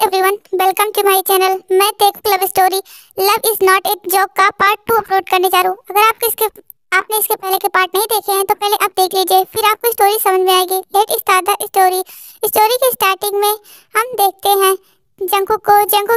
Everyone, welcome to my channel. मैं तेग love story love is not a job का part 2 upload करने जा रहा हूँ। अगर आपने इसके पहले के पार्ट नहीं देखे हैं तो पहले आप देख लीजिए, फिर आपको स्टोरी समझ में आएगी। Let start the story. Story के स्टार्टिंग में हम देखते हैं जंगकुक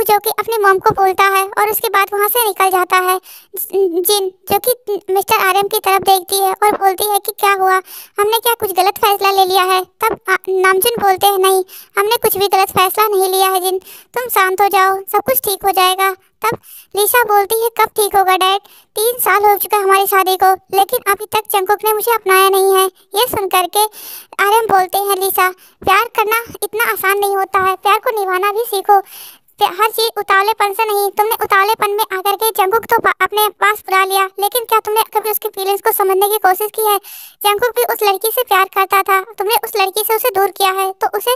जो कि अपनी मॉम को बोलता है और उसके बाद वहाँ से निकल जाता है। जिन जो कि मिस्टर आर्यन की तरफ देखती है और बोलती है कि क्या हुआ, हमने क्या कुछ गलत फैसला ले लिया है। तब नामजुन बोलते हैं नहीं, हमने कुछ भी गलत फैसला नहीं लिया है जिन, तुम शांत हो जाओ, सब कुछ ठीक हो जाएगा। तब लिसा बोलती है कब ठीक होगा डैड, 3 साल हो चुका हमारी शादी को, लेकिन अभी तक जंगकुक ने मुझे अपनाया नहीं है। ये सुन करके आर्यन बोलते हैं लिसा, प्यार करना इतना आसान नहीं होता है, प्यार को निभाना भी सीखो। हर चीज उतावलेपन से नहीं। तुमने उतावलेपन में आकर के जंगकुक तो अपने पास बुला लिया, लेकिन क्या तुमने कभी उसकी फीलिंग्स को समझने की कोशिश की है? जंगकुक भी उस लड़की से प्यार करता था, तुमने उस लड़की से उसे दूर किया है तो उसे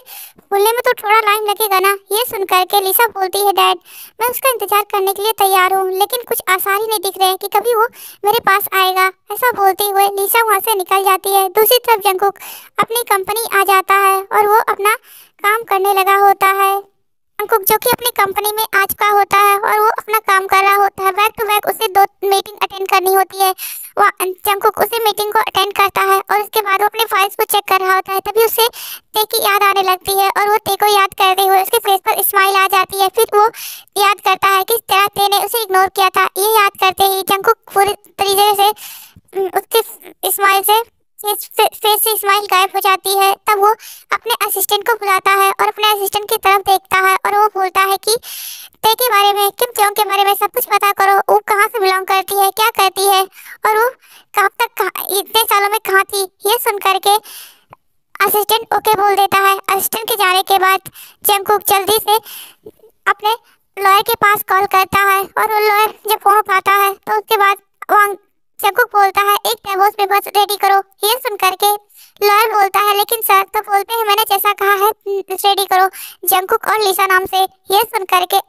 भूलने में तो थोड़ा टाइम लगेगा ना। ये सुन करके लिसा बोलती है डैड, मैं उसका इंतजार करने के लिए तैयार हूँ, लेकिन कुछ आसार ही नहीं दिख रहे कि कभी वो मेरे पास आएगा। ऐसा बोलते हुए लिसा वहाँ से निकल जाती है। दूसरी तरफ जंगकुक अपनी कंपनी आ जाता है और वो अपना काम करने लगा होता है। जंगकुक जो कि अपनी कंपनी में आ चुका होता है और वो अपना काम कर रहा होता है। बैक टू बैक उसे 2 मीटिंग अटेंड करनी होती है। जंगकुक उसी मीटिंग को अटेंड करता है और उसके बाद वो अपनी फाइल्स को चेक कर रहा होता है। तभी उसे ते की याद आने लगती है और वो ते को याद करते हुए उसके फेस पर स्माइल आ जाती है। फिर वो याद करता है किस तरह ते ने उसे इग्नोर किया था। ये याद करते ही जंगकुक पूरी तरीके से उसके स्माइल से फेस से स्माइल गायब हो जाती है। तब वो अपने असिस्टेंट को बुलाता है और अपने असिस्टेंट की तरफ देखता है और वो बोलता है कि ते के बारे में, किम जोंग के बारे में सब कुछ पता करो, वो कहाँ से बिलोंग करती है, क्या करती है और वो कब तक इतने सालों में कहाँ थी। ये सुन करके असिस्टेंट ओके बोल देता है। असिस्टेंट के जाने के बाद जंगकुक जल्दी से अपने लॉयर के पास कॉल करता है और वो लॉयर जब फोन उठाता है तो उसके बाद जंगकुक बोलता है एक डिवोर्स पेपर्स रेडी करो। ये सुन करके लॉयर बोलता है लेकिन सर, तो बोलते हैं मैंने जैसा कहा है रेडी करो, जंगकुक और लिसा नाम से। ये सुन करके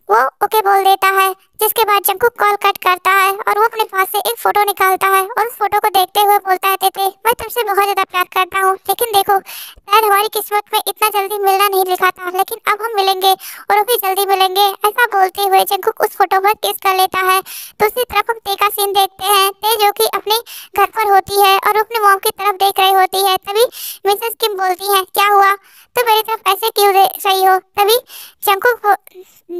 वो ओके बोल देता है। जिसके बाद जंगकुक कॉल कट करता है और वो अपने पास से एक फोटो निकालता है और उस फोटो को देखते हुए बोलता है तेते, मैं तुमसे बहुत ज्यादा प्यार करता हूँ, लेकिन देखो शायद हमारी किस्मत में इतना जल्दी मिलना नहीं लिखा था, लेकिन अब हम मिलेंगे और भी जल्दी मिलेंगे। ऐसा बोलते हुए जंगकुक उस फोटो पर किस कर लेता है। दूसरी तरफ हम ते का सीन देखते हैं। ते जो कि अपने घर पर होती है और अपने मॉम की तरफ देख रही होती है। तभी मिसेस किम बोलती है क्या हुआ, तो मेरी तरफ ऐसे क्यों देख रही हो। तभी जंगकुक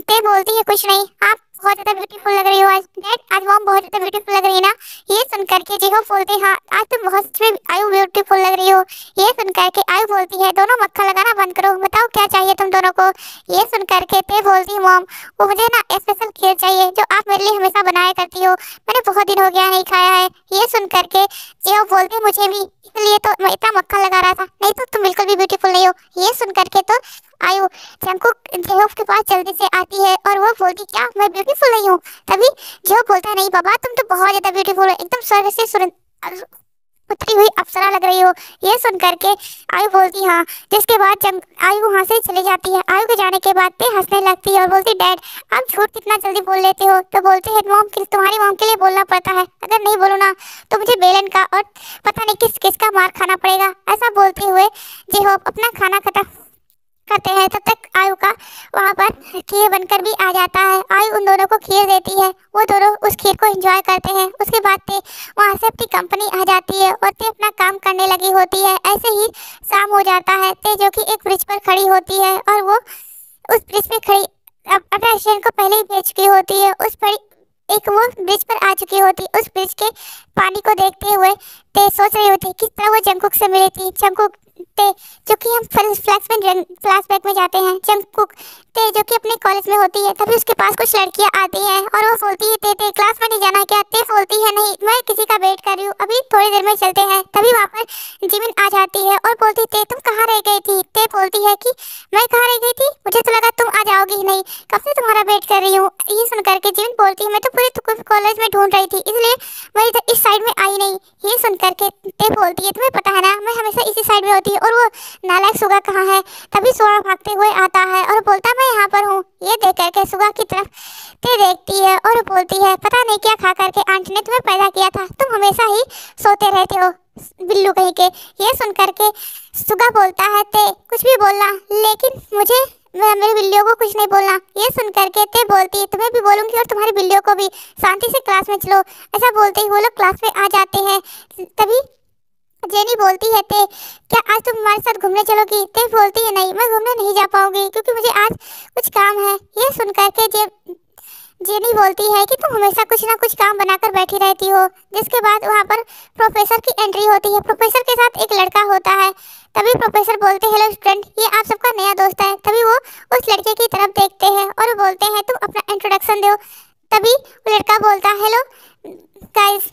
ते बोलती है कुछ नहीं, आप बहुत ज्यादा ब्यूटीफुल लग रही हो आज डैड, आज मॉम बहुत ज्यादा ब्यूटीफुल लग रही है ना। ये सुन करके जीहो बोलते हैं हाँ आज तुम बहुत आयु ब्यूटीफुल लग रही हो। ये सुन करके आयु बोलती है दोनों मक्खन लगाना बंद करो, बताओ क्या चाहिए तुम दोनों को। ये सुन करके ते बोलती है मॉम, वो मुझे ना स्पेशल खीर चाहिए जो आप मेरे लिए हमेशा बनाया करती हो, मैंने बहुत दिन हो गया नहीं खाया है। ये सुन करके जीहो बोलती मुझे भी, इसलिए तो मैं इतना मक्खन लगा रहा था, नहीं तो तुम बिल्कुल भी ब्यूटीफुल नहीं हो। ये सुन करके तो आयु जंगकुक जेहोफ के पास जल्दी से आती है और वो बोलती क्या मैं ब्यूटीफुल नहीं हूँ। तभी जेहोफ बोलता है नहीं बाबा, तुम तो बहुत ज्यादा ब्यूटीफुल हो, एकदम स्वर्ग से उतरी हुई अप्सरा लग रही हो। ये सुन करके आयु बोलती हाँ। जिसके बाद आयु वहाँ से चली जाती है। आयु के जाने के बाद ते हंसने लगती है और बोलती डैड आप झूठ कितना जल्दी बोल लेते हो। तो बोलते हैं मॉम, तुम्हारी मॉम के लिए बोलना पड़ता है, अगर नहीं बोलो ना तो मुझे बेलन का और पता नहीं किस किस का मार खाना पड़ेगा। ऐसा बोलते हुए जेहोफ अपना खाना खत्म करते हैं। तब तक आयु का वहाँ पर खीर बनकर भी आ जाता है। आयु उन दोनों को खीर देती है, वो दोनों उस खीर को एंजॉय करते हैं। उसके बाद ते वहाँ से अपनी कंपनी आ जाती है और ते अपना काम करने लगी होती है। ऐसे ही शाम हो जाता है। ते जो कि एक ब्रिज पर खड़ी होती है और वो उस ब्रिज पे खड़ी अपने स्टैंड को पहले ही भेज चुकी होती है। उस पर एक वो ब्रिज पर आ चुकी होती। उस ब्रिज के पानी को देखते हुए ते सोच रही होती किस तरह वो जंगकुक से मिली थी। जंगकुक ते जो कि हम फ्लैशबैक में जाते हैं। जंगकुक ते जो कि अपने कॉलेज में होती है। तभी उसके पास कुछ लड़कियां आती हैं और वो बोलती है ते क्लास में नहीं जाना है क्या। ते बोलती है नहीं, मैं किसी का वेट कर रही हूँ, अभी थोड़ी देर में चलते हैं। तभी वहाँ पर जिमिन आ जाती है और बोलती ते तुम कहाँ रह गई थी। ते बोलती है कि मैं कहाँ रह गई थी, मुझे तो लगा तुम आ जाओगी ही नहीं, कब से तुम्हारा वेट कर रही हूँ। ये सुन करके जिमिन बोलती है मैं तो पूरे कॉलेज में ढूंढ रही थी, इसलिए मैं इधर इस साइड में आई नहीं। ये सुन करके ते बोलती है तुम्हें पता है ना मैं हमेशा इसी साइड में होती होती है और वो नालायक सुगा कहाँ है। तभी सुगा भागते हुए आता है और बोलता मैं यहाँ पर हूँ। ये देख करके सुगा की तरफ ते देखती है और बोलती है पता नहीं क्या खा करके आंटी ने तुम्हें पैदा किया था, तुम हमेशा ही सोते रहते हो बिल्लू कहीं के। ये सुन करके सुगा बोलता है ते कुछ भी बोलना, लेकिन मुझे मेरी बिल्लियों को कुछ नहीं बोलना। ये सुन करके ते बोलती है तुम्हें भी बोलूंगी और तुम्हारी बिल्लियों को भी, शांति से क्लास में चलो। ऐसा बोलते ही वो लोग क्लास में आ जाते हैं। तभी जेनी बोलती है ते क्या आज तुम हमारे साथ घूमने चलोगी। ते बोलती है नहीं, मैं घूमने नहीं जा पाऊंगी क्योंकि मुझे आज कुछ काम है। ये सुन करके जेनी बोलती है कि तुम हमेशा कुछ ना कुछ काम बनाकर बैठी रहती हो। जिसके बाद वहाँ पर प्रोफेसर की एंट्री होती है। प्रोफेसर के साथ एक लड़का होता है। तभी प्रोफेसर बोलते हैं हेलो स्टूडेंट, ये आप सबका नया दोस्त है। तभी वो उस लड़के की तरफ देखते हैं और बोलते हैं तुम अपना इंट्रोडक्शन दो। तभी वो लड़का बोलता है हेलो गाइस,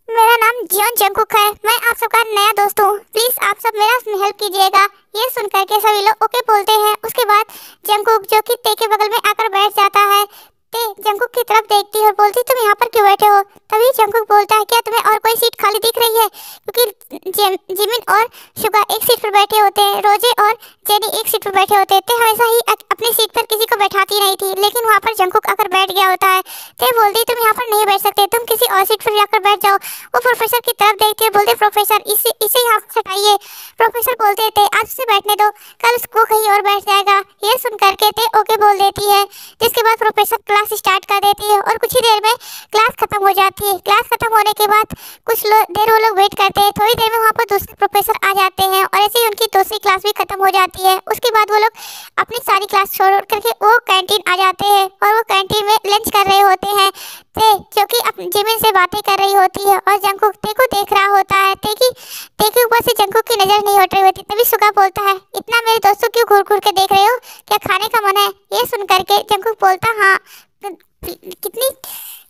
मेरा नाम जियोन जंगकुक है, मैं आप सबका नया दोस्त हूँ, प्लीज आप सब मेरा हेल्प कीजिएगा। ये सुन करके सभी लोग ओके बोलते हैं। उसके बाद जंगकुक जो कि ते के बगल में आकर बैठ जाता है। ते जंगकुक की तरफ देखती है और बोलती तुम यहाँ पर क्यों बैठे हो। तभी जंगकुक बोलता है क्या तुम्हें और कोई सीट खाली दिख रही है, क्योंकि जिमिन और शुगा एक सीट पर बैठे होते हैं, रोजे और जेनी एक सीट पर बैठे होते हैं। ते हमेशा ही अपनी सीट पर किसी को बैठाती नहीं थी, लेकिन वहाँ पर जंगकुक आकर बैठ गया होता है। ते बोलती तुम यहाँ पर नहीं बैठ सकते, तुम किसी और सीट पर जाकर बैठ जाओ। वो प्रोफेसर की तरफ देखती है, बोलते प्रोफेसर इसे यहाँ से हटाइए। प्रोफेसर बोलते थे आज उसे बैठने दो, कल उसको कहीं और बैठ जाएगा। ये सुन करके ते ओके बोल देती है। जिसके बाद प्रोफेसर क्लास स्टार्ट कर देती है और कुछ ही देर में क्लास खत्म हो जाती है। क्लास खत्म होने के बाद कुछ देर वो लोग वेट करते हैं। थोड़ी देर में वहाँ पर दूसरे प्रोफेसर आ जाते हैं और ऐसे ही उनकी दूसरी क्लास भी खत्म हो जाती है। उसके बाद वो लोग अपनी सारी क्लास छोड़ करके वो कैंटीन आ जाते हैं और वो कैंटीन में लंच कर रहे होते हैं। ते जो कि अपनी जिमिन से बातें कर रही होती है और जंगकुक ते को देख रहा होता है। ते के ऊपर से जंगकुक की नजर नहीं हट रही होती। तभी सुगा बोलता है इतना मेरे दोस्तों क्यों घूर घूर के देख रहे हो, क्या खाने का मन है। ये सुन करके जंगकुक बोलता हाँ कितनी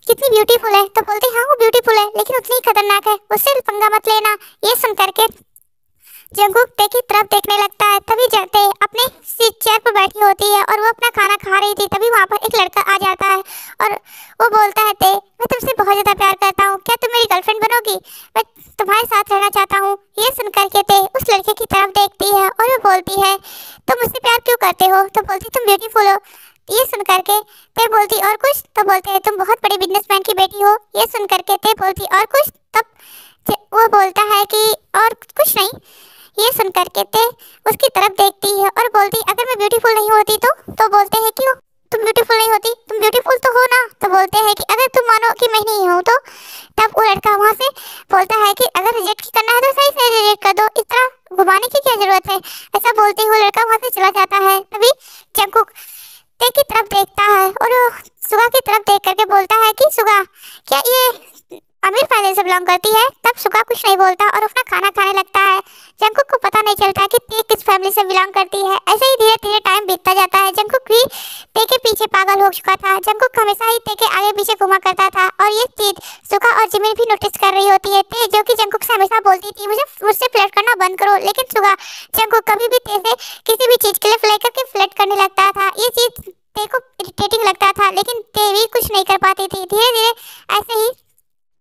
कितनी ब्यूटीफुल है। तो बोलते हाँ वो ब्यूटीफुल है लेकिन उतनी ही खतरनाक है, उससे पंगा मत लेना। ये सुन करके जंगकुक ते की तरफ देखने लगता है। तभी ते अपने सीट चेयर पर बैठी होती है और वो अपना खाना खा रही थी। तभी वहाँ पर एक लड़का आ जाता है और वो बोलता है ते मैं तुमसे बहुत ज़्यादा प्यार करता हूँ, क्या तुम मेरी गर्लफ्रेंड बनोगी, मैं तुम्हारे साथ रहना चाहता हूँ। ये सुन करके ते उस लड़के की तरफ देखती है और वो बोलती है तुम मुझसे प्यार क्यों करते हो। तो बोलती तुम ब्यूटीफुल हो। ये सुन करके ते बोलती और कुछ। तो बोलते हैं तुम बहुत बड़े बिजनेसमैन की बेटी हो। ये सुन करके ते बोलती और कुछ। तब वो बोलता है कि और कुछ नहीं। ये सुन करके ते उसकी तरफ देखती है और बोलती अगर मैं ब्यूटीफुल नहीं होती तो बोलते हैं क्यों तुम ब्यूटीफुल नहीं होती, तुम ब्यूटीफुल तो हो ना। तो बोलते हैं कि अगर तुम मानो कि मैं नहीं हूँ तो। तब वो लड़का वहाँ से बोलता है कि अगर रिजेक्ट करना है तो सही से रिजेक्ट कर दो, इस तरह घुमाने की क्या जरूरत है। ऐसा बोलते हुए लड़का वहाँ से चला जाता है। तभी जंगकुक ते की तरफ देखता है और सुगा की तरफ देख करके बोलता है कि सुगा क्या ये अमीर फैमिली से बिलोंग करती है। तब सुगा कुछ नहीं बोलता और अपना खाना खाने लगता है। जंगकुक को पता नहीं चलता कि ते किस फैमिली से बिलोंग करती है। ऐसे ही धीरे धीरे टाइम बीतता जाता है। जंगकुक भी ते के पीछे पागल हो चुका था। जंगकुक हमेशा ही ते के आगे पीछे घुमा करता था और ये चीज सुगा और जिमिन भी नोटिस कर रही होती है। ते जो कि जंगकुक से हमेशा बोलती थी मुझसे फ्लर्ट करना बंद करो, लेकिन सुगा जंगकुक कभी भी ते से किसी भी चीज के लिए फ्लर्ट करके फ्लर्ट करने लगता था। ये चीज ते को इरिटेटिंग लगता था, लेकिन ते भी कुछ नहीं कर पाती थी। धीरे धीरे ऐसे ही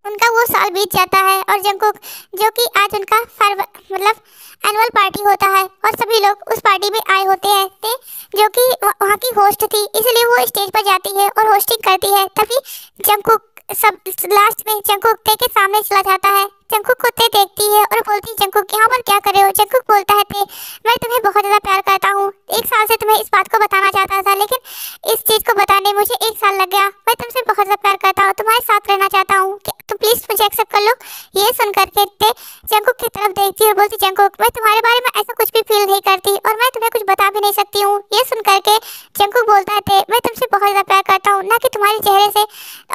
उनका वो साल बीत जाता है और जंगकुक जो कि आज उनका मतलब एनुअल पार्टी होता है और सभी लोग उस पार्टी में आए होते हैं। ते जो कि वहाँ की होस्ट थी, इसलिए वो स्टेज पर जाती है और होस्टिंग करती है। तभी जंगकुक सब लास्ट में जंगकुक ते के सामने चला जाता है। जंगकुक को ते देखती है और बोलती है जंगकुक यहाँ पर क्या कर रहे हो। जंगकुक बोलता है ते मैं तुम्हें बहुत ज़्यादा प्यार करता हूँ, एक साल से तुम्हें इस बात को बताना चाहता था, लेकिन इस चीज़ को बताने मुझे एक साल लग गया। मैं तुमसे बहुत ज़्यादा प्यार करता हूँ, तुम्हारे साथ रहना चाहता हूँ, तो प्लीज़ मुझे एक्सेप्ट कर लो। ये सुन करके ते जंगकुक की तरफ देखती है और बोलती जंगकुक मैं तुम्हारे बारे में ऐसा कुछ भी फील नहीं करती और मैं तुम्हें कुछ बता भी नहीं सकती हूँ। ये सुन करके जंगकुक बोलता है ते मैं तुमसे बहुत ज़्यादा प्यार करता हूँ, ना कि तुम्हारे चेहरे से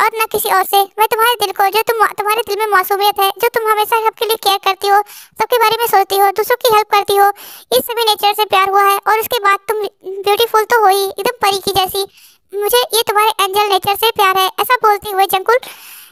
और ना किसी और से। मैं तुम्हारे दिल को जो तुम्हारे दिल में मासूमियत है, जो तुम हमेशा सबके लिए केयर करती हो, सबके बारे में सोचती हो, दूसरों की हेल्प करती हो, इस सभी नेचर से प्यार हुआ है। और उसके बाद तुम ब्यूटीफुल तो हो ही, एकदम परी की जैसी, मुझे ये तुम्हारे एंजल नेचर से प्यार है। ऐसा बोलते हुए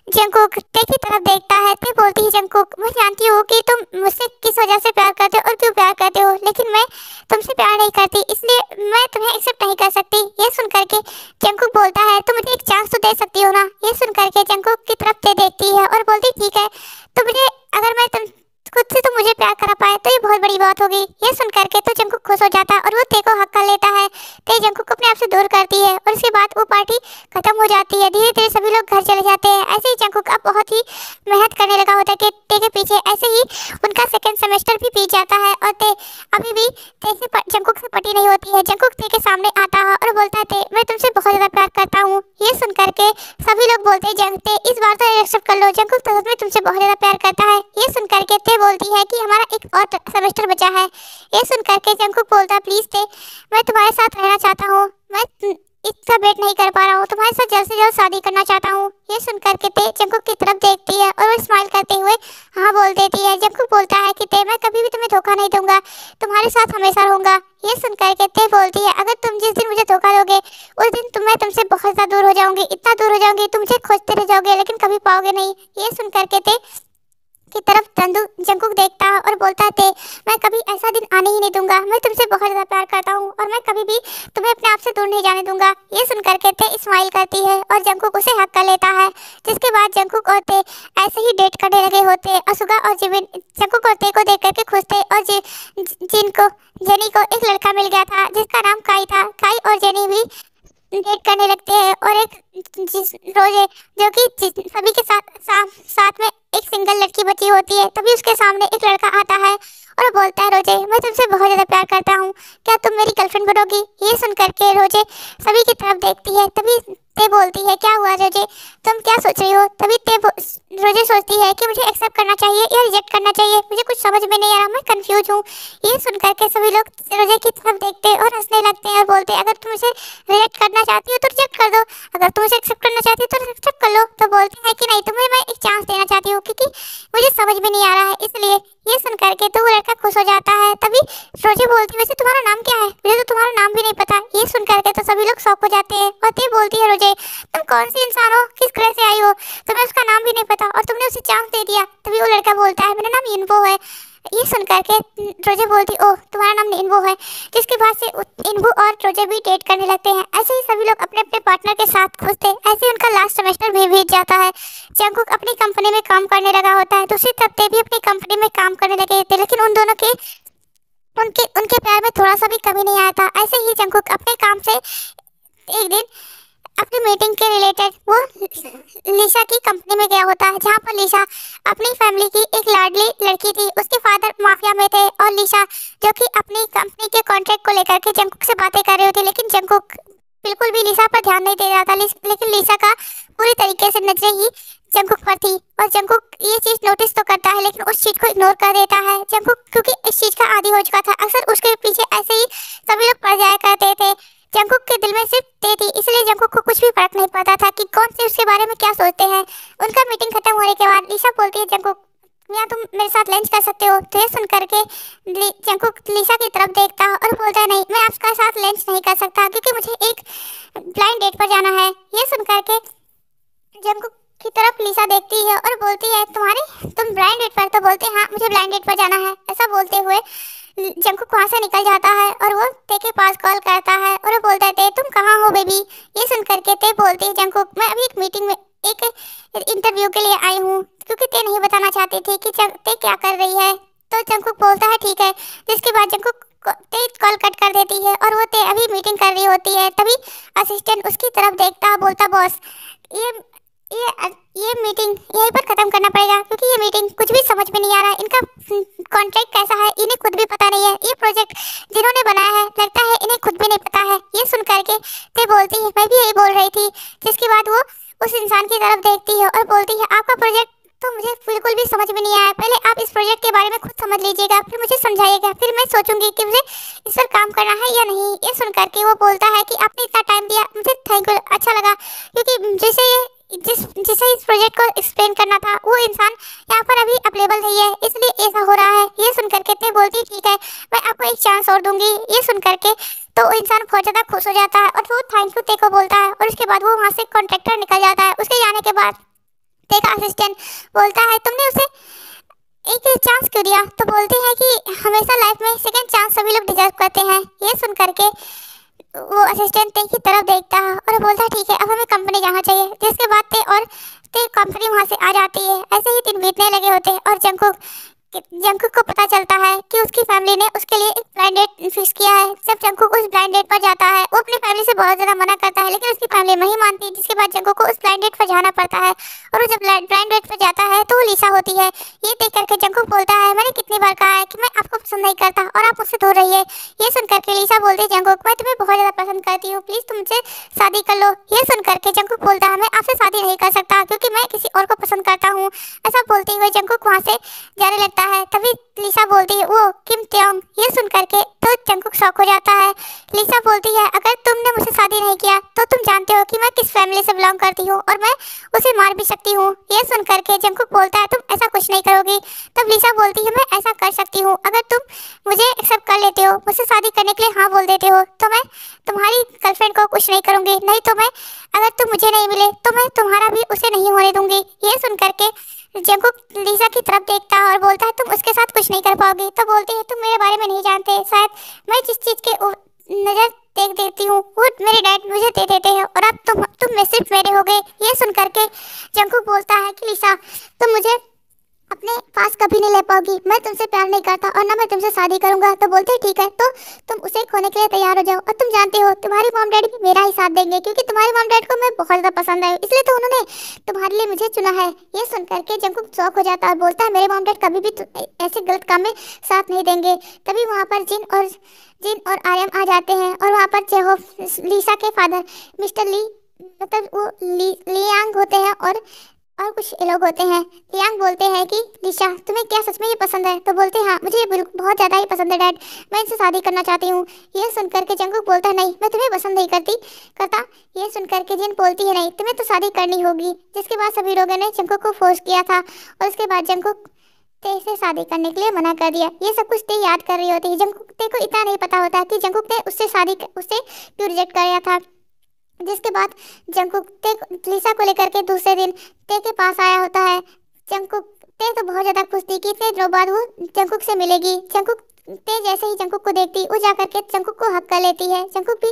जंगकुक ते की तरफ देखता है। ते बोलती है जंगकुक मैं जानती हूँ कि तुम मुझसे किस वजह से प्यार करते हो और क्यों प्यार करते हो, लेकिन मैं तुमसे प्यार नहीं करती, इसलिए मैं तुम्हें एक्सेप्ट नहीं कर सकती। ये सुन करके जंगकुक बोलता है तुम मुझे एक चांस तो दे सकती हो ना। ये सुन करके जंगकुक की तरफ ते देखती है और बोलती ठीक है, तो मुझे अगर मैं तुमको खुद से तो मुझे प्यार करा पाए तो ये बहुत बड़ी बात होगी। ये सुन करके तो जंकुक खुश हो जाता है और वो ते को हक कर लेता है। ते जंकुक को अपने आप से दूर करती है और उसके बाद वो पार्टी खत्म हो जाती है। धीरे धीरे सभी लोग घर चले जाते हैं। ऐसे ही जंकुक अब बहुत ही मेहनत करने लगा होता है कि ते के पीछे। ऐसे ही उनका सेकंड सेमेस्टर भी बीत जाता है और ते अभी भी ते से जंकुक से पटी नहीं होती है। जंकुक ते के सामने आता है और बोलता है ते मैं तुमसे बहुत ज्यादा प्यार करता हूँ। ये सुन करके सभी लोग बोलते हैं ते इस बार तो एक्सेप्ट कर लो, जंकुक तो सच में तुमसे बहुत ज्यादा प्यार करता है। ये सुन करके ते बोलती है कि हमारा एक और सेमेस्टर बचा है। ये सुन करके जंकुक बोलता है प्लीज ते मैं तुम्हारे साथ रहना चाहता हूँ, मैं इतना वेट नहीं कर पा रहा हूँ, तुम्हारे साथ जल्द से जल्द शादी करना चाहता हूँ। ये सुन करके ते जंकुक की तरफ देखती है और वो स्माइल करते हुए हाँ बोल देती है। जंकुक बोलता है कि ते मैं कभी भी तुम्हें धोखा नहीं दूंगा, तुम्हारे साथ हमेशा रहूंगा। ये सुन करके ते बोलती है अगर तुम जिस दिन मुझे धोखा दोगे उस दिन मैं तुमसे बहुत ज्यादा दूर हो जाऊंगी, इतना दूर हो जाऊंगी तुम मुझे खोजते रह जाओगे लेकिन कभी पाओगे नहीं। ये सुन करके ते की तरफ जंकुक देखता है और बोलता है ते मैं कभी ऐसा दिन आने ही नहीं दूंगा, मैं तुमसे बहुत ज्यादा प्यार करता हूँ और मैं कभी भी तुम्हें अपने आप से दूर नहीं जाने दूंगा। ये सुन करके ते स्माइल करती है और जंकुक उसे हक कर लेता है। जिसके बाद जंकुक और ते ऐसे ही डेट करने लगे होते। असुगा और जिमिन जंकुक और ते को देख करके खुश थे और जेनी को एक लड़का मिल गया था जिसका नाम काई था। काई और जेनी भी डेट करने लगते हैं और एक रोजे जो कि सभी के साथ में एक सिंगल लड़की बची होती है। तभी उसके सामने एक लड़का आता है और बोलता है रोजे मैं तुमसे बहुत ज्यादा प्यार करता हूँ, क्या तुम मेरी गर्लफ्रेंड बनोगी। ये सुन करके रोजे सभी की तरफ देखती है। तभी ते बोलती है क्या हुआ रोजे, तुम क्या सोच रही हो। तभी रोजे सोचती है कि मुझे एक्सेप्ट करना चाहिए या रिजेक्ट करना चाहिए, मुझे कुछ समझ में नहीं आ रहा, मैं कंफ्यूज हूँ। ये सुन करके सभी लोग रोजे की तरफ देखते और हंसने लगते हैं और बोलते हैं अगर तुम इसे रिजेक्ट करना चाहती हो तो रिजेक्ट कर दो, अगर तुम इसे एक्सेप्ट करना चाहती हो तो एक्सेप्ट कर लो। तो बोलते हैं कि नहीं तुम्हें मैं एक चांस देना चाहती हूँ क्योंकि मुझे समझ में नहीं आ रहा है इसलिए। ये सुन करके तो वो लड़का खुश हो जाता है। तभी रोजे बोलती है वैसे तुम्हारा नाम क्या है, मुझे तो तुम्हारा नाम भी नहीं पता। ये सुन करके तो सभी लोग शॉक हो जाते हैं और ते बोलती है रोजे तुम कौन सी इंसान हो, किस ग्रह से आई हो, तुम्हें उसका नाम भी नहीं पता और तुमने उसे चांस दे दिया। तभी वो लड़का बोलता है मेरा नाम इन्वो है। ये सुन करके रोजे बोलती ओह तुम्हारा नाम इन्वो है। जिसके बाद से इन्वो और रोजे भी डेट करने लगते हैं। ऐसे ही सभी लोग अपने अपने पार्टनर के साथ खुश थे। ऐसे ही उनका लास्ट सेमेस्टर भी बीत जाता है। जंकुक अपनी कंपनी में काम करने लगा होता है, दूसरी तरफ ते भी अपनी कंपनी में काम करने लगे थे, लेकिन उन दोनों के उनके उनके प्यार में थोड़ा सा भी कमी नहीं आया था। ऐसे ही जंकुक अपने काम से एक दिन अपनी मीटिंग के रिलेटेड वो लिशा की कंपनी में गया होता है, जहाँ पर लिशा अपनी फैमिली की एक लाडली लड़की थी। उसके फादर माफिया में थे और लिशा जो कि अपनी कंपनी के कॉन्ट्रैक्ट को लेकर के जंकुक से बातें कर रही होती, लेकिन जंकुक बिल्कुल भी लिशा पर ध्यान नहीं दे रहा था। लेकिन लिशा का पूरी तरीके से नजरें ही जंकुक पर थी और जंकुक ये चीज नोटिस तो करता है लेकिन उस चीज को इग्नोर कर देता है। जंकुक क्योंकि इस चीज का आदी हो चुका था, अक्सर उसके पीछे ऐसे ही सभी लोग पड़ जाया करते थे। जंकुक के दिल में सिर्फ ते थी, इसलिए जंकुक को कुछ भी फर्क नहीं पड़ता था कि कौन से उसके बारे में क्या सोचते हैं। उनका मीटिंग खत्म होने के बाद लिशा बोलती है जंकुक क्या तुम मेरे साथ लंच कर सकते हो। तो ये सुन करके जंकुक लिशा की तरफ देखता है और बोलता है नहीं मैं आपके साथ लंच नहीं कर सकता क्योंकि मुझे एक ब्लाइंड डेट पर जाना है। ये सुन करके जंकुक की तरफ लिशा देखती है और बोलती है तुम ब्लाइंड डेट पर। तो बोलते हैं हाँ मुझे ब्लाइंड डेट पर जाना है। ऐसा बोलते हुए जंकुक वहाँ से निकल जाता है और वो ते के पास कॉल करता है और वो बोलता है ते तुम कहाँ हो बेबी। ये सुन करके ते बोलती है जंकुक मैं अभी एक मीटिंग में एक इंटरव्यू के लिए आई हूँ, क्योंकि ते नहीं बताना चाहती थी कि ते क्या कर रही है। तो जंकुक बोलता है ठीक है। जिसके बाद जंकुक ते कॉल कट कर देती है और वो ते अभी मीटिंग कर रही होती है। तभी असिस्टेंट उसकी तरफ देखता है, बोलता बॉस ये मीटिंग यहीं पर खत्म करना पड़ेगा क्योंकि ये मीटिंग कुछ भी समझ में नहीं आ रहा है, इनका कॉन्ट्रैक्ट कैसा है इन्हें खुद भी पता नहीं है, ये प्रोजेक्ट जिन्होंने बनाया है लगता है इन्हें खुद भी नहीं पता है। ये सुन करके ते बोलती है मैं भी यही बोल रही थी। जिसके बाद वो उस इंसान की तरफ देखती है और बोलती है आपका प्रोजेक्ट तो मुझे बिल्कुल भी समझ में नहीं आया, पहले आप इस प्रोजेक्ट के बारे में खुद समझ लीजिएगा फिर मुझे समझाइएगा, फिर मैं सोचूंगी कि मुझे इस पर काम करना है या नहीं। ये सुन करके वो बोलता है कि आपने इतना टाइम दिया मुझे थैंक यू, अच्छा लगा, क्योंकि जिसे इस प्रोजेक्ट को एक्सप्लेन करना था वो इंसान यहाँ पर अभी अवेलेबल नहीं है, इसलिए ऐसा हो रहा है। ये सुन करके ते बोलती ठीक है मैं आपको एक चांस और दूंगी। ये सुन करके तो वो इंसान बहुत ज़्यादा खुश हो जाता है और वो थैंक यू ते को बोलता है और उसके बाद वो वहाँ से कॉन्ट्रैक्टर निकल जाता है। उसके जाने के बाद ते का असिस्टेंट बोलता है तुमने उसे एक चांस क्यों दिया। तो बोलते हैं कि हमेशा लाइफ में सेकंड चांस सभी लोग डिजर्व करते हैं। ये सुन करके वो असिस्टेंट ते की तरफ देखता है और बोलता है ठीक है अब हमें कंपनी जाना चाहिए। जिसके बाद ते कंपनी वहाँ से आ जाती है। ऐसे ही दिन बीतने लगे होते हैं और जंकुक जंकुक को पता चलता है कि उसकी फैमिली ने उसके लिए एक ब्लाइंड डेट फिक्स किया है। जब जंकुक उस ब्लाइंड डेट पर जाता है, वो अपनी फैमिली से बहुत ज्यादा मना करता है, लेकिन उसकी फैमिली नहीं मानती, जिसके बाद जंकुक को उस ब्लाइंड डेट पर जाना पड़ता है। और वो जब ब्लाइंड डेट पर जाता है तो वो लिसा होती है। ये देख करके जंकुक बोलता है, मैंने कितनी बार कहा है कि मैं आपको पसंद नहीं करता और आप मुझसे दूर रहिए। ये सुन करके लिसा बोलती है, जंकुक मैं तुम्हें बहुत ज्यादा पसंद करती हूँ, प्लीज तुम मुझसे शादी कर लो। ये सुन करके जंकुक बोलता है, मैं आपसे शादी नहीं कर सकता क्योंकि मैं किसी और को पसंद करता हूँ। ऐसा बोलते हुए जंकुक वहाँ से जाने लगता है। तभी लिसा बोलती है, वो किम त्योंग। ये सुन करके तो जंकुक शॉक हो जाता है। लिसा बोलती है, अगर तुमने मुझसे शादी नहीं किया तो तुम जानते हो कि मैं किस फैमिली से बिलोंग करती हूँ और मैं उसे मार भी सकती हूँ। ये सुन करके जंकुक बोलता है, तुम ऐसा कुछ नहीं करोगी। तब लिसा बोलती है, मैं ऐसा कर सकती हूँ, अगर तुम मुझे एक्सेप्ट कर लेते हो, मुझसे शादी करने के लिए हाँ बोल देते हो, तो मैं तुम्हारी गर्लफ्रेंड को कुछ नहीं करूँगी, नहीं तो मैं अगर तुम मुझे नहीं मिले तो मैं तुम्हारा भी उसे नहीं होने दूंगी। ये सुन करके जंकुक लिसा की तरफ देखता है और बोलता है, तुम उसके साथ कुछ नहीं कर पाओगी। तो बोलती है, तुम मेरे बारे में नहीं जानते, शायद मैं जिस चीज़ के नज़र देख देती हूँ वो मेरे डैड मुझे दे देते हैं और अब तुम में सिर्फ मेरे हो गए। ये सुन करके जंकुक बोलता है कि लिसा, तुम मुझे अपने पास कभी नहीं ले पाओगी, मैं तुमसे प्यार नहीं करता और ना मैं तुमसे शादी करूंगा। तो बोलते हैं, ठीक है, तो तुम उसे खोने के लिए तैयार हो जाओ। और तुम जानते हो तुम्हारी मॉम डैडी भी मेरा ही साथ देंगे क्योंकि तुम्हारी मॉम डैड को मैं बहुत ज़्यादा पसंद है, इसलिए तो उन्होंने तुम्हारे लिए मुझे चुना है। ये सुन करके जंकुक शॉक हो जाता है और बोलता है, मेरे मॉम डैड कभी भी ऐसे गलत काम में साथ नहीं देंगे। तभी वहाँ पर जिन और आर्यम आ जाते हैं और वहाँ पर चेहोव लिसा के फादर मिस्टर ली, मतलब वो लियांग होते हैं और कुछ लोग होते हैं। लियांग बोलते हैं कि लिसा, तुम्हें क्या सच में ये पसंद है? तो बोलते हैं, हाँ मुझे ये बिल्कुल बहुत ज़्यादा ही पसंद है डैड, मैं इनसे शादी करना चाहती हूँ। ये सुन करके जंकुक बोलता है, नहीं मैं तुम्हें पसंद नहीं करता। ये सुन करके जिन बोलती है, नहीं तुम्हें तो शादी करनी होगी। जिसके बाद सभी लोगों ने जंकुक को फोर्स किया था और उसके बाद जंकुक ते से शादी करने के लिए मना कर दिया। ये सब कुछ ते याद कर रही होती है। जंकुक ते को इतना नहीं पता होता कि जंकुक ने उससे क्यों रिजेक्ट कर था। जिसके बाद जंकुक ते लिसा को लेकर के दूसरे दिन ते के पास आया होता है। जंकुक ते तो बहुत ज़्यादा खुश थी कि इतने दिनों बाद वो जंकुक से मिलेगी। जंकुक ते जैसे ही जंकुक को देखती वो जा करके जंकुक को हक कर लेती है। जंकुक भी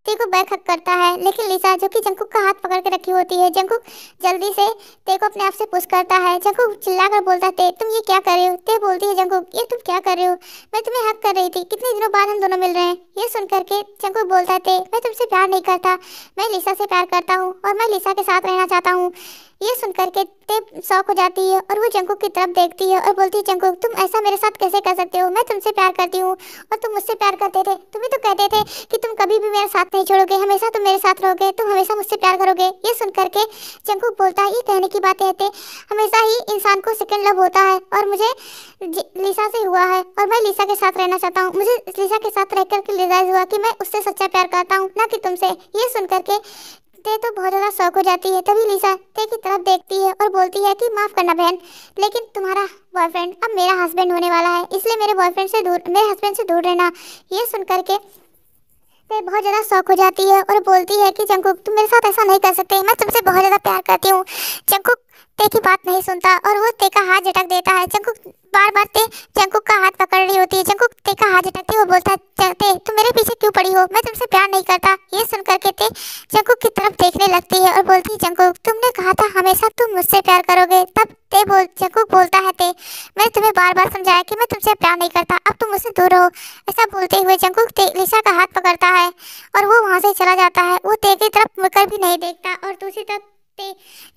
ते को बैक हक करता है, लेकिन लिसा जो कि जंकुक का हाथ पकड़ के रखी होती है, जंकुक जल्दी से ते को अपने आप से पुश करता है। जंकुक चिल्लाकर बोलता है, ते तुम ये क्या कर रहे हो? ते बोलती है, जंकुक ये तुम क्या कर रहे हो? मैं तुम्हें हक कर रही थी, कितने दिनों बाद हम दोनों मिल रहे हैं। ये सुन करके जंकुक बोलता है, ते मैं तुमसे प्यार नहीं करता, मैं लिसा से प्यार करता हूँ और मैं लिसा के साथ रहना चाहता हूँ। ये सुन करके ते शॉक हो जाती है और वो जंकुक की तरफ देखती है और बोलती है, जंकुक तुम ऐसा मेरे साथ कैसे कर सकते हो? मैं तुमसे प्यार करती हूँ और तुम मुझसे प्यार करते थे। तुम ही तो कहते थे कि तुम कभी भी मेरा साथ नहीं छोड़ोगे, हमेशा तुम मेरे साथ रहोगे, तुम हमेशा मुझसे प्यार करोगे। ये सुन करके जंकुक बोलता है, ये कहने की बात है, हमेशा ही इंसान को सेकंड लव होता है और मुझे लिसा से हुआ है और मैं लिसा के साथ रहना चाहता हूँ। मुझे लिसा के साथ रह करके रियलाइज हुआ कि मैं उससे सच्चा प्यार करता हूँ, ना कि तुमसे। ये सुन करके ते तो बहुत ज़्यादा शौक हो जाती है। तभी लिसा ते की तरफ देखती है और बोलती है कि माफ़ करना बहन, लेकिन तुम्हारा बॉयफ्रेंड अब मेरा हस्बैंड होने वाला है, इसलिए मेरे हस्बैंड से दूर रहना। ये सुन करके ते बहुत ज़्यादा शौक हो जाती है और बोलती है कि जंकुक तुम मेरे साथ ऐसा नहीं कर सकते, मैं तुमसे बहुत ज़्यादा प्यार करती हूँ। जंकुक ते की बात नहीं सुनता और वो ते का हाथ झटक देता है। जंकुक बार बार ते जंकुक का हाथ पकड़ रही होती है। जंकुक ते का हाथ झटकती है, वो बोलता है, ते तुम मेरे पीछे क्यों पड़ी हो? मैं तुमसे प्यार नहीं करता। ये सुन करके ते जंकुक की तरफ देखने लगती है और बोलती है, जंकुक तुमने कहा था हमेशा तुम मुझसे प्यार करोगे। तब जंकुक बोलता है, ते मैंने तुम्हें बार बार समझाया कि मैं तुमसे प्यार नहीं करता, अब तुम मुझसे दूर रहो। ऐसा बोलते हुए जंकुक ते लिसा का हाथ पकड़ता है और वो वहाँ से चला जाता है। वो ते की तरफ मुड़कर भी नहीं देखता और दूसरी तरफ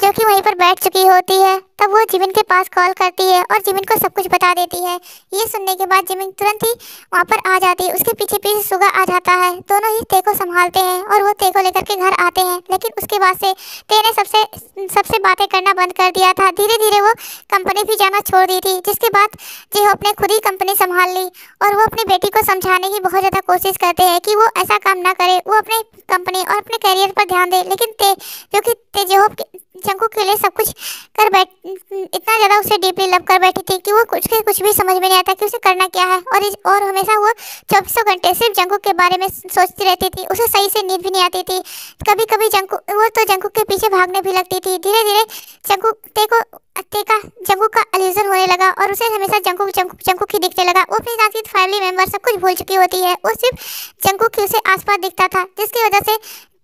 जो कि वहीं पर बैठ चुकी होती है। तब वो जिमिन के पास कॉल करती है और जिमिन को सब कुछ बता देती है। ये सुनने के बाद जिमिन तुरंत ही वहाँ पर आ जाती है। उसके पीछे पीछे सुगा आ जाता है। दोनों ही ते को संभालते हैं और वो ते को लेकर के घर आते हैं। लेकिन उसके बाद से ते ने सबसे बातें करना बंद कर दिया था। धीरे धीरे वो कंपनी भी जाना छोड़ दी थी, जिसके बाद जेहोप ने खुद ही कंपनी संभाल ली और वो अपनी बेटी को समझाने की बहुत ज़्यादा कोशिश करते हैं कि वो ऐसा काम ना करे, वो अपने कंपनी और अपने करियर पर ध्यान दे। लेकिन ते जो कि जेहोप जंकुक के लिए सब कुछ इतना ज़्यादा उसे डीपली लव कर बैठी थी कि वो कुछ भी समझ में नहीं आता कि उसे करना क्या है। और हमेशा वो 24 घंटे सिर्फ जंकुक के बारे में सोचती रहती थी। उसे सही से नींद भी नहीं आती थी। कभी कभी जंकुक के पीछे भागने भी लगती थी। धीरे धीरे जंकुक का इल्यूजन होने लगा और उसे हमेशा जंकुक ही दिखने लगा। वो अपनी जाति फैमिली मेंबर सब कुछ भूल चुकी होती है। वो सिर्फ जंकुक ही उसे आसपास दिखता था, जिसकी वजह से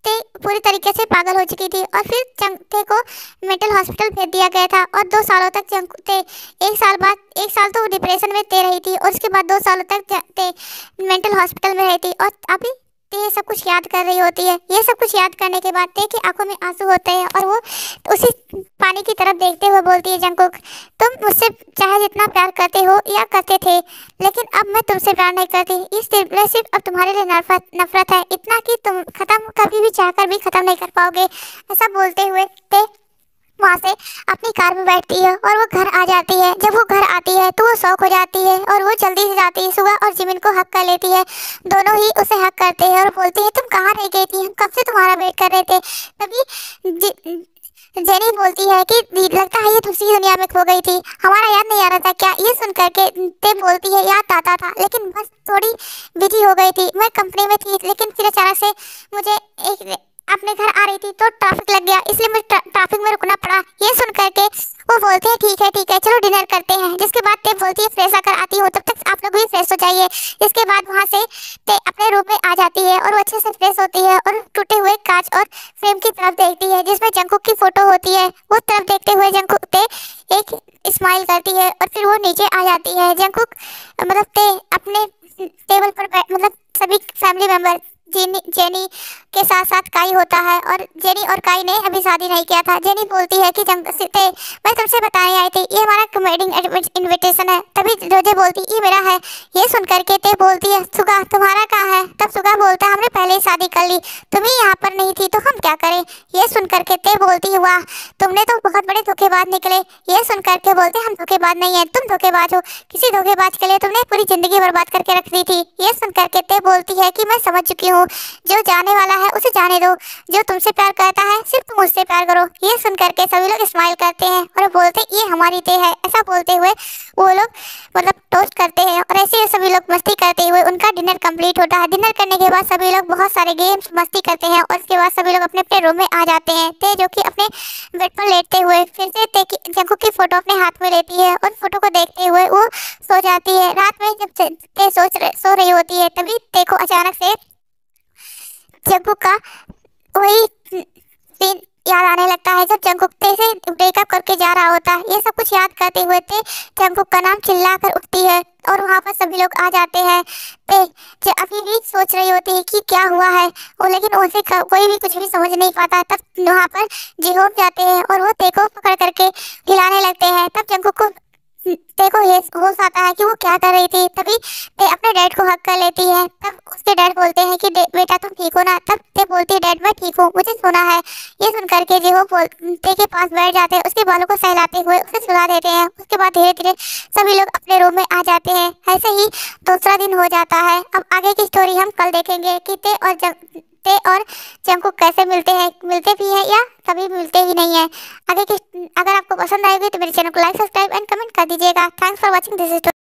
ते पूरी तरीके से पागल हो चुकी थी और फिर ते को मेंटल हॉस्पिटल भेज दिया गया था और 2 सालों तक ते 1 साल तो डिप्रेशन में ते रही थी और उसके बाद 2 सालों तक ते मेंटल हॉस्पिटल में रही थी। और अभी ते ये सब कुछ याद कर रही होती है। ये सब कुछ याद करने के बाद ते की आंखों में आंसू होते हैं और वो उसी पानी की तरफ देखते हुए बोलती है, जंगकुक तुम मुझसे चाहे जितना प्यार करते हो या करते थे, लेकिन अब मैं तुमसे प्यार नहीं करती। इस दिल में सिर्फ अब तुम्हारे लिए नफरत है, इतना कि तुम खत्म कभी भी चाहकर भी खत्म नहीं कर पाओगे। ऐसा बोलते हुए ते वहाँ से अपनी कार में बैठती है और वो घर आ जाती है। जब वो घर आती है तो वो शौक हो जाती है और वो जल्दी से जाती है सुबह और जिमिन को हक कर लेती है। दोनों ही उसे हक करते हैं और बोलते हैं, तुम कहाँ रह गई थी, हम कब से तुम्हारा वेट कर रहे थे। तभी जेनी बोलती है कि लगता है ये दूसरी दुनिया में खो गई थी, हमारा याद नहीं आ रहा था क्या। ये सुन करके ते बोलती है, याद आता था लेकिन बस थोड़ी बिजी हो गई थी, मैं कंपनी में थी, लेकिन फिर अचानक से मुझे एक अपने घर आ रही थी तो ट्रैफिक लग गया, इसलिए मुझे ट्रैफिक में रुकना पड़ा। ये सुन करके वो बोलते हैं, ठीक है चलो डिनर करते हैं। जिसके बाद ते बोलती है, फ्रेश होकर आती हूँ, तब तक आप लोग भी फ्रेश हो जाइए। इसके बाद वहाँ से ते अपने रूम में आ जाती है और वो अच्छे से फ्रेश होती है और टूटे हुए कांच और फ्रेम की तरफ देखती है जिसमें जंगकुक की फोटो होती है। वो तरफ देखते हुए जंगकुक ते एक स्माइल करती है और फिर वो नीचे आ जाती है। जंगकुक मतलब ते अपने टेबल पर मतलब सभी फैमिली मेंबर जेनी के साथ साथ काई होता है और जेनी और काई ने अभी शादी नहीं किया था। जेनी बोलती है कि मैं तुमसे बताने आई थी, ये हमारा वेडिंग इनविटेशन है। तभी रोजे बोलती, ये मेरा है। ये सुनकर के ते बोलती है, सुगा तुम्हारा कहाँ है। तब सुगा बोलता है, हमने पहले ही शादी कर ली, तुम ही यहाँ पर नहीं थी तो हम क्या करें। ये सुनकर के ते बोलती है, वाह तुमने तो बहुत बड़े धोखेबाज निकले। ये सुनकर के बोलते, हम धोखेबाज नहीं है, तुम धोखेबाज हो। किसी धोखेबाज के लिए तुमने पूरी जिंदगी बर्बाद करके रख दी थी। ये सुनकर के ते बोलती है कि मैं समझ चुकी हूँ, जो जाने वाला है उसे जाने दो, जो तुमसे प्यार करता है सिर्फ तुम उससे प्यार करो। ये सुनकर के सभी लोग स्माइल करते हैं और बोलते ये हमारी ते है। ऐसा बोलते हुए वो लोग मतलब टोस्ट करते हैं और ऐसे सभी लोग मस्ती करते हुए उनका डिनर कंप्लीट होता है। डिनर करने के बाद सभी लोग बहुत सारे गेम्स मस्ती करते हैं और उसके बाद सभी लोग अपने अपने रूम में आ जाते हैं। ते जो कि अपने बेड पर लेटते हुए फिर से जंगकुक की फोटो अपने हाथ में लेती है और फोटो को देखते हुए वो सो जाती है। रात में जब ते सो रही होती है तभी ते को अचानक से जंगकुक का वही सीन याद आने लगता है जब जंगकुक ते से ब्रेकअप करके जा रहा होता है। ये सब कुछ याद करते हुए ते जंगकुक का नाम चिल्ला कर उठती है और वहाँ पर सभी लोग आ जाते हैं। ते अभी भी सोच रही होती है कि क्या हुआ है वो, लेकिन उसे कोई भी कुछ भी समझ नहीं पाता। तब वहाँ पर जिहोम जाते हैं और वो ते को पकड़ करके हिलाने लगते हैं। तब जंगकुक को ते को होश आता है कि वो क्या कर रही थी। तभी ते अपने डैड को हक कर लेती है। तब उसके डैड बोलते हैं कि बेटा तुम ठीक हो ना। तब ते बोलती है, डैड मैं ठीक हूँ, मुझे सोना है। ये सुनकर के जो ते के पास बैठ जाते हैं, उसके बालों को सहलाते हुए उसे सुला देते हैं। उसके बाद धीरे धीरे सभी लोग अपने रूम में आ जाते हैं। ऐसे ही दूसरा दिन हो जाता है। अब आगे की स्टोरी हम कल देखेंगे कि ते और जंगकुक कैसे मिलते भी हैं या कभी मिलते ही नहीं है। अगर आपको पसंद आएगी तो मेरे चैनल को लाइक, सब्सक्राइब एंड कमेंट कर दीजिएगा। Thanks for watching this story.